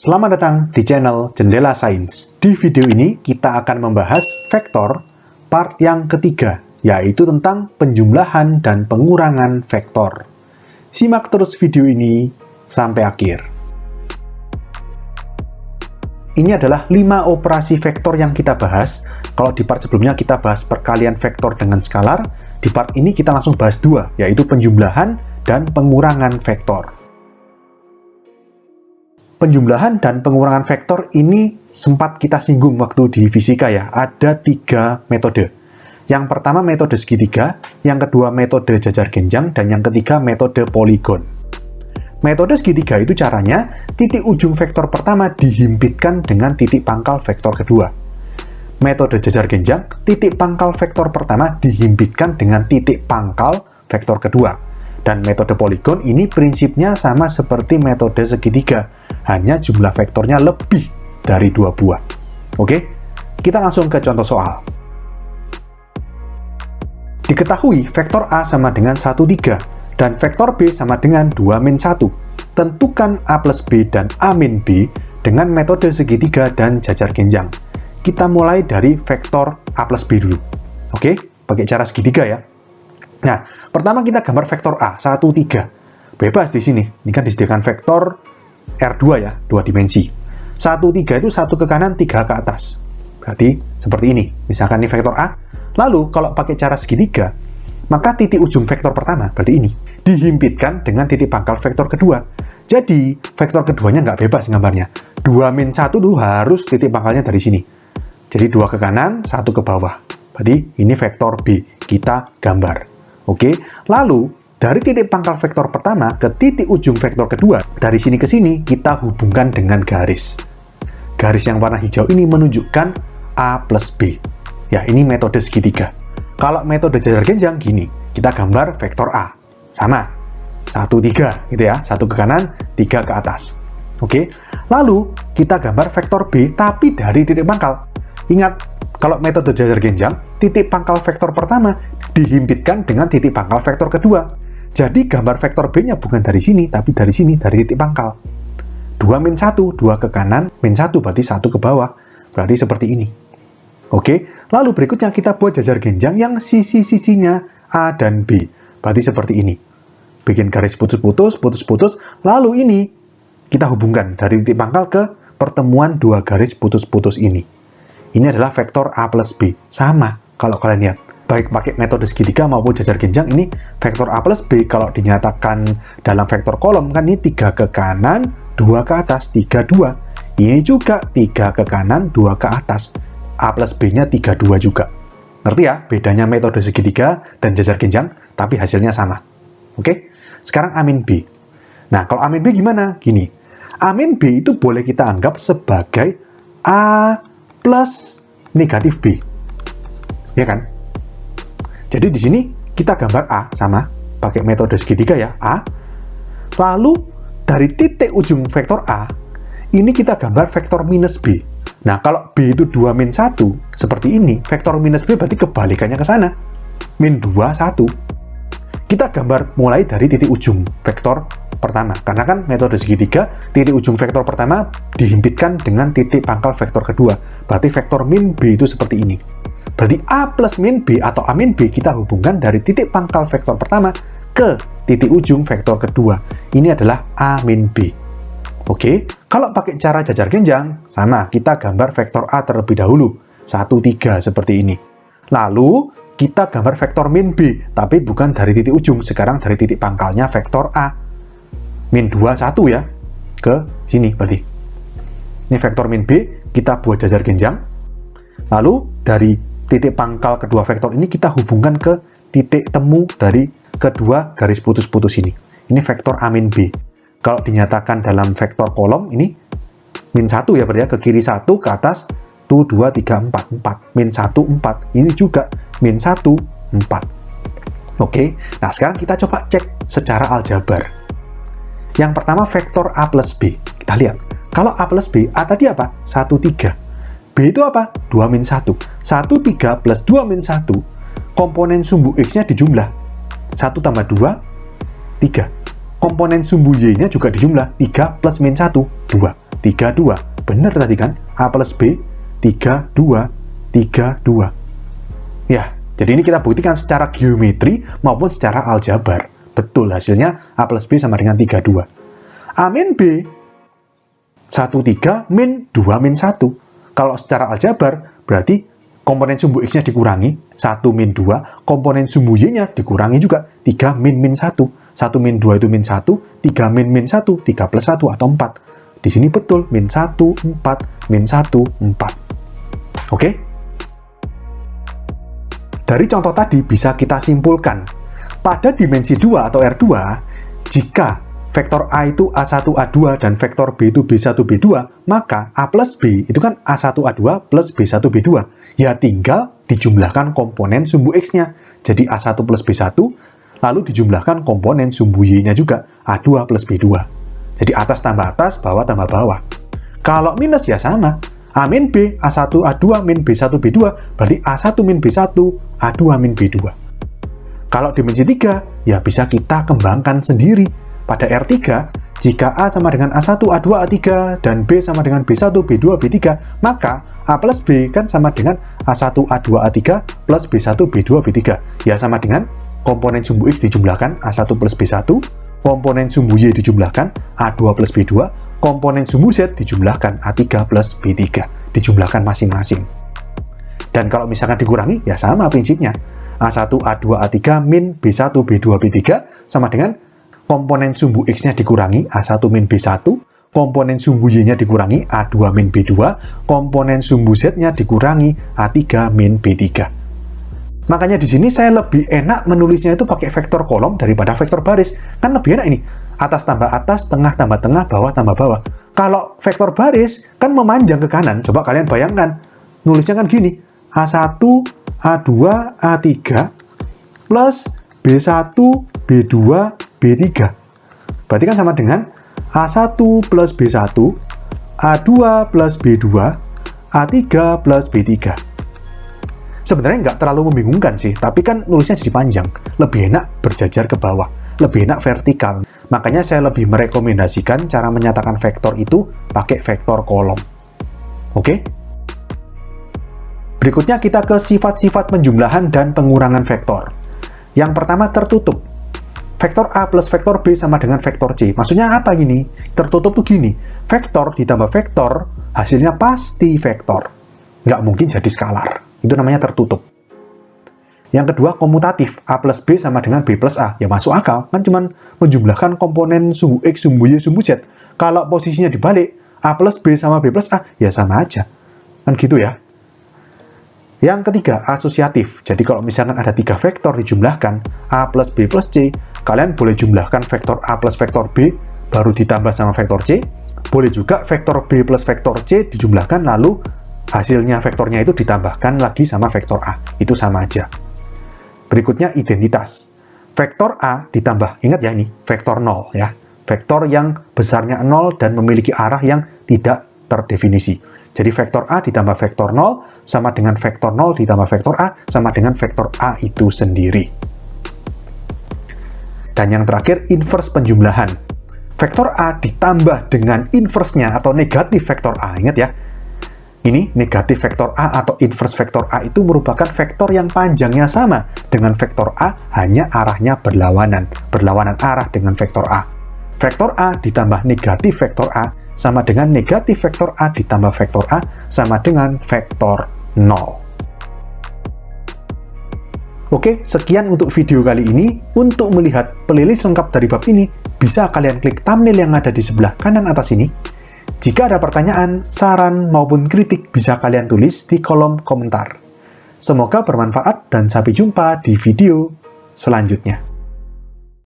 Selamat datang di channel Jendela Sains. Di video ini kita akan membahas vektor part yang ketiga, yaitu tentang penjumlahan dan pengurangan vektor. Simak terus video ini sampai akhir. Ini adalah 5 operasi vektor yang kita bahas. Kalau di part sebelumnya kita bahas perkalian vektor dengan skalar, di part ini kita langsung bahas 2, yaitu penjumlahan dan pengurangan vektor. Penjumlahan dan pengurangan vektor ini sempat kita singgung waktu di fisika ya. Ada 3 metode. Yang pertama metode segitiga, yang kedua metode jajar genjang, dan yang ketiga metode poligon. Metode segitiga itu caranya titik ujung vektor pertama dihimpitkan dengan titik pangkal vektor kedua. Metode jajar genjang, titik pangkal vektor pertama dihimpitkan dengan titik pangkal vektor kedua. Dan metode poligon ini prinsipnya sama seperti metode segitiga, hanya jumlah vektornya lebih dari 2 buah. Oke, kita langsung ke contoh soal. Diketahui vektor A sama dengan 1,3 dan vektor B sama dengan 2-1. Tentukan A plus B dan A min B dengan metode segitiga dan jajar genjang. Kita mulai dari vektor A plus B dulu. Oke, pakai cara segitiga ya. Nah, pertama kita gambar vektor A, 1,3. Bebas di sini. Ini kan disediakan vektor R2 ya, 2 dimensi. 1,3 itu 1 ke kanan, 3 ke atas. Berarti seperti ini. Misalkan ini vektor A. Lalu, kalau pakai cara segitiga, maka titik ujung vektor pertama, berarti ini, dihimpitkan dengan titik pangkal vektor kedua. Jadi, vektor keduanya nggak bebas gambarnya. 2-1 itu harus titik pangkalnya dari sini. Jadi, 2 ke kanan, 1 ke bawah. Berarti ini vektor B. Kita gambar. Oke, lalu dari titik pangkal vektor pertama ke titik ujung vektor kedua, dari sini ke sini kita hubungkan dengan garis. Garis yang warna hijau ini menunjukkan A plus B. Ya, ini metode segitiga. Kalau metode jajar genjang gini, kita gambar vektor A. Sama, 1,3 gitu ya, 1 ke kanan, 3 ke atas. Oke, lalu kita gambar vektor B tapi dari titik pangkal. Ingat, kalau metode jajar genjang, titik pangkal vektor pertama dihimpitkan dengan titik pangkal vektor kedua. Jadi gambar vektor B-nya bukan dari sini, tapi dari sini, dari titik pangkal. 2-1, 2 ke kanan, -1 berarti 1 ke bawah. Berarti seperti ini. Oke, lalu berikutnya kita buat jajar genjang yang sisi-sisinya A dan B. Berarti seperti ini. Bikin garis putus-putus, putus-putus, lalu ini kita hubungkan dari titik pangkal ke pertemuan 2 garis putus-putus ini. Ini adalah vektor A plus B. Sama, kalau kalian lihat. Baik pakai metode segitiga maupun jajar genjang, ini vektor A plus B kalau dinyatakan dalam vektor kolom, kan ini 3 ke kanan, 2 ke atas, 3, 2. Ini juga 3 ke kanan, 2 ke atas. A plus B-nya 3, 2 juga. Ngerti ya? Bedanya metode segitiga dan jajar genjang, tapi hasilnya sama. Oke? Sekarang A min B. Nah, kalau A min B gimana? Gini. A min B itu boleh kita anggap sebagai A plus negatif B. Ya kan? Jadi di sini kita gambar A sama pakai metode segitiga ya, A. Lalu dari titik ujung vektor A, ini kita gambar vektor minus B. Nah, kalau B itu 2-1 seperti ini, vektor minus B berarti kebalikannya ke sana. -2, 1. Kita gambar mulai dari titik ujung vektor pertama. Karena kan metode segitiga, titik ujung vektor pertama dihimpitkan dengan titik pangkal vektor kedua. Berarti vektor min B itu seperti ini. Berarti A plus min B atau A min B kita hubungkan dari titik pangkal vektor pertama ke titik ujung vektor kedua. Ini adalah A min B. Oke, kalau pakai cara jajar genjang, sama, kita gambar vektor A terlebih dahulu. 1,3 seperti ini. Lalu, kita gambar vektor min B, tapi bukan dari titik ujung, sekarang dari titik pangkalnya vektor A. -2, 1 ya, ke sini berarti. Ini vektor min B, kita buat jajar genjang. Lalu, dari titik pangkal kedua vektor ini kita hubungkan ke titik temu dari kedua garis putus-putus ini. Ini vektor A min B. Kalau dinyatakan dalam vektor kolom, ini -1 ya berarti ya, ke kiri 1, ke atas 1, 2, 3, 4, 4. -1, 4. Ini juga -1, 4. Oke, nah sekarang kita coba cek secara aljabar. Yang pertama vektor A plus B. Kita lihat, kalau A plus B, A tadi apa? 1,3. B itu apa? 2-1. 1,3 plus 2-1, komponen sumbu X-nya dijumlah. 1 tambah 2, 3. Komponen sumbu Y-nya juga dijumlah. 3 plus -1, 2. 32. Bener tadi kan? A plus B, 32, 32. Ya, jadi ini kita buktikan secara geometri maupun secara aljabar. Betul, hasilnya A plus B sama dengan 32. A min B, 13 min 2 min 1. Kalau secara aljabar, berarti komponen sumbu X-nya dikurangi, 1 min 2, komponen sumbu Y-nya dikurangi juga, 3 min min 1. 1 min 2 itu min 1, 3 min min 1, 3 plus 1 atau 4. Di sini betul, min 1, 4, min 1, 4. Oke? Dari contoh tadi bisa kita simpulkan, pada dimensi 2 atau R2, jika vektor A itu A1, A2, dan vektor B itu B1, B2, maka A plus B itu kan A1, A2 plus B1, B2. Ya tinggal dijumlahkan komponen sumbu X-nya. Jadi A1 plus B1, lalu dijumlahkan komponen sumbu Y-nya juga, A2 plus B2. Jadi atas tambah atas, bawah tambah bawah. Kalau minus ya sama. A min B, A1, A2 min B1, B2, berarti A1 min B1, A2 min B2. Kalau dimensi 3, ya bisa kita kembangkan sendiri. Pada R3, jika A sama dengan A1, A2, A3, dan B sama dengan B1, B2, B3, maka A plus B kan sama dengan A1, A2, A3 plus B1, B2, B3. Ya sama dengan komponen sumbu X dijumlahkan A1 plus B1, komponen sumbu Y dijumlahkan A2 plus B2, komponen sumbu Z dijumlahkan A3 plus B3. Dijumlahkan masing-masing. Dan kalau misalkan dikurangi, ya sama prinsipnya. A1, A2, A3 min B1, B2, B3 sama dengan komponen sumbu X-nya dikurangi A1 min B1, komponen sumbu Y-nya dikurangi A2 min B2, komponen sumbu Z-nya dikurangi A3 min B3. Makanya di sini saya lebih enak menulisnya itu pakai vektor kolom daripada vektor baris. Kan lebih enak ini. Atas tambah atas, tengah tambah tengah, bawah tambah bawah. Kalau vektor baris kan memanjang ke kanan. Coba kalian bayangkan. Nulisnya kan gini. A1, A2, A3 plus B1, B2, B3. Berarti kan sama dengan A1 plus B1, A2 plus B2, A3 plus B3. Sebenarnya nggak terlalu membingungkan sih, tapi kan nulisnya jadi panjang. Lebih enak berjajar ke bawah, lebih enak vertikal. Makanya saya lebih merekomendasikan cara menyatakan vektor itu pakai vektor kolom. Oke? Berikutnya kita ke sifat-sifat penjumlahan dan pengurangan vektor. Yang pertama tertutup. Vektor A plus vektor B sama dengan vektor C. Maksudnya apa ini? Tertutup tuh gini. Vektor ditambah vektor, hasilnya pasti vektor. Nggak mungkin jadi skalar. Itu namanya tertutup. Yang kedua, komutatif. A plus B sama dengan B plus A. Ya masuk akal. Kan cuma menjumlahkan komponen sumbu X, sumbu Y, sumbu Z. Kalau posisinya dibalik, A plus B sama B plus A, ya sama aja. Kan gitu ya. Yang ketiga, asosiatif. Jadi kalau misalkan ada 3 vektor dijumlahkan, A plus B plus C, kalian boleh jumlahkan vektor A plus vektor B, baru ditambah sama vektor C. Boleh juga vektor B plus vektor C dijumlahkan, lalu hasilnya vektornya itu ditambahkan lagi sama vektor A. Itu sama aja. Berikutnya, identitas. Vektor A ditambah, ingat ya ini, vektor 0 ya. Vektor yang besarnya 0 dan memiliki arah yang tidak terdefinisi. Jadi vektor A ditambah vektor 0 sama dengan vektor 0 ditambah vektor A sama dengan vektor A itu sendiri. Dan yang terakhir, inverse penjumlahan. Vektor A ditambah dengan inverse-nya atau negatif vektor A. Ingat ya, ini negatif vektor A atau inverse vektor A itu merupakan vektor yang panjangnya sama dengan vektor A, hanya arahnya berlawanan. Berlawanan arah dengan vektor A. Vektor A ditambah negatif vektor A sama dengan negatif vektor A ditambah vektor A sama dengan vektor 0. Oke, sekian untuk video kali ini. Untuk melihat playlist lengkap dari bab ini, bisa kalian klik thumbnail yang ada di sebelah kanan atas ini. Jika ada pertanyaan, saran, maupun kritik, bisa kalian tulis di kolom komentar. Semoga bermanfaat dan sampai jumpa di video selanjutnya.